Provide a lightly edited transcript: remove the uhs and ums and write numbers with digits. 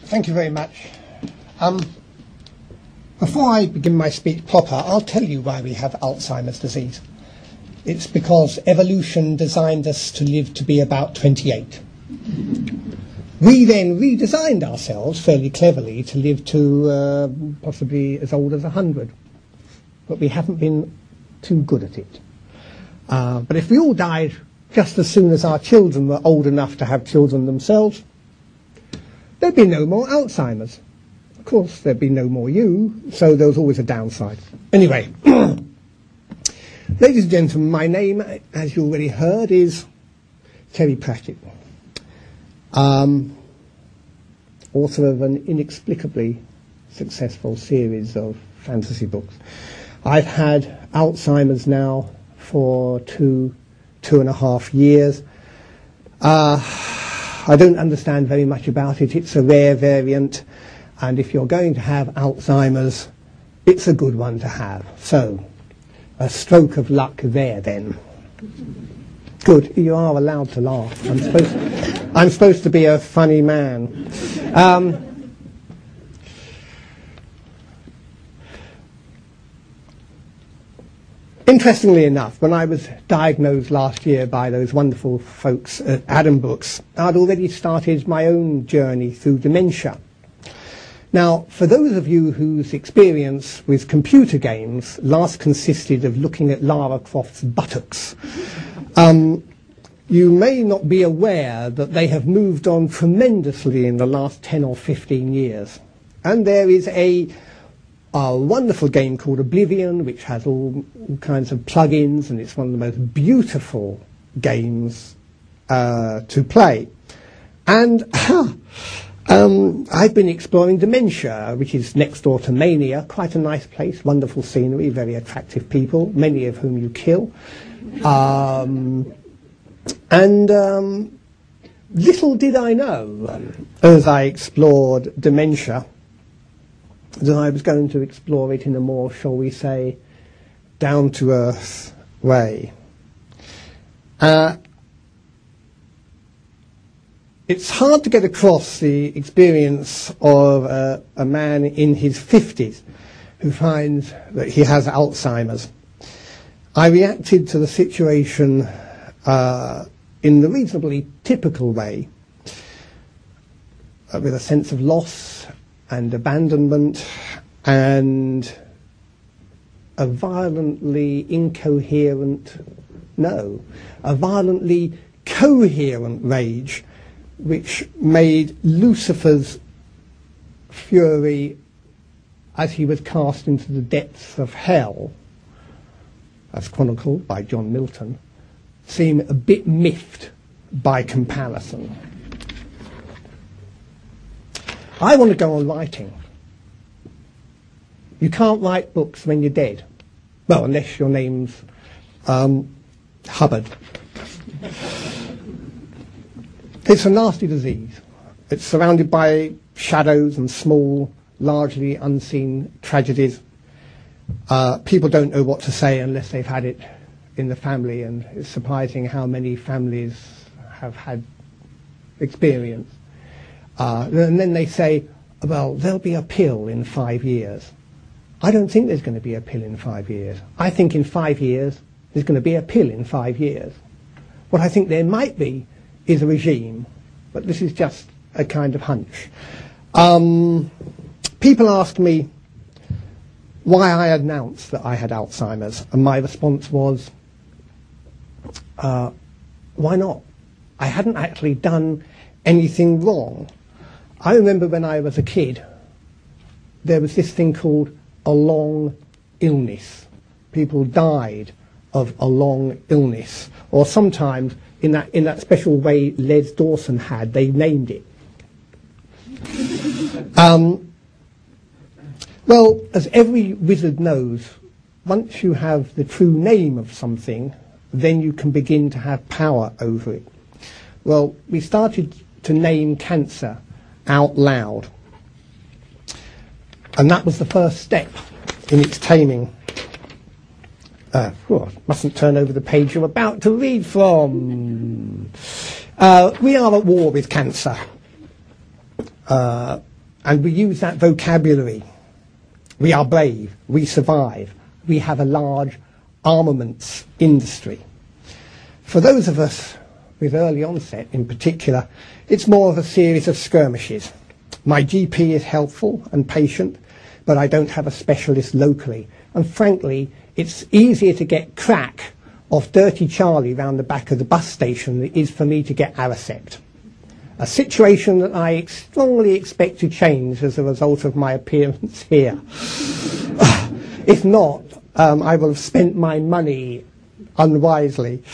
Thank you very much. Before I begin my speech proper, I'll tell you why we have Alzheimer's disease. It's because evolution designed us to live to be about 28. We then redesigned ourselves fairly cleverly to live to possibly as old as 100. But we haven't been too good at it. But if we all died just as soon as our children were old enough to have children themselves, there'd be no more Alzheimer's. Of course, there'd be no more you, so there was always a downside. Anyway, ladies and gentlemen, my name, as you already heard, is Terry Pratchett, author of an inexplicably successful series of fantasy books. I've had Alzheimer's now for two and a half years. I don't understand very much about it. It's a rare variant, and if you're going to have Alzheimer's, it's a good one to have. So, a stroke of luck there then. Good, you are allowed to laugh. I'm supposed to be a funny man. Interestingly enough, when I was diagnosed last year by those wonderful folks at Adam Books, I'd already started my own journey through dementia. Now, for those of you whose experience with computer games last consisted of looking at Lara Croft's buttocks, you may not be aware that they have moved on tremendously in the last 10 or 15 years. And there is a wonderful game called Oblivion, which has all kinds of plugins, and it's one of the most beautiful games to play. And I've been exploring dementia, which is next door to mania, quite a nice place, wonderful scenery, very attractive people, many of whom you kill. Little did I know, as I explored dementia, that I was going to explore it in a more, shall we say, down-to-earth way. It's hard to get across the experience of a man in his 50s who finds that he has Alzheimer's. I reacted to the situation in the reasonably typical way, with a sense of loss and abandonment and a violently violently coherent rage, which made Lucifer's fury as he was cast into the depths of hell, as chronicled by John Milton, seem a bit miffed by comparison. I want to go on writing. You can't write books when you're dead. Well, unless your name's Hubbard. It's a nasty disease. It's surrounded by shadows and small, largely unseen tragedies. People don't know what to say unless they've had it in the family, and it's surprising how many families have had experience. And then they say, well, there'll be a pill in 5 years. I don't think there's going to be a pill in 5 years. I think in 5 years, there's going to be a pill in 5 years. What I think there might be is a regime, but this is just a kind of hunch. People ask me why I announced that I had Alzheimer's, and my response was, why not? I hadn't actually done anything wrong. I remember when I was a kid, there was this thing called a long illness. People died of a long illness, or sometimes in that special way Les Dawson had, they named it. Well, as every wizard knows, once you have the true name of something, then you can begin to have power over it. Well, we started to name cancer out loud, and that was the first step in its taming. Mustn't turn over the page you're about to read from. We are at war with cancer. And we use that vocabulary. We are brave, we survive, we have a large armaments industry. For those of us with early onset in particular, it's more of a series of skirmishes. My GP is helpful and patient, but I don't have a specialist locally. And frankly, it's easier to get crack off Dirty Charlie round the back of the bus station than it is for me to get Aricept. A situation that I strongly expect to change as a result of my appearance here. If not, I will have spent my money unwisely.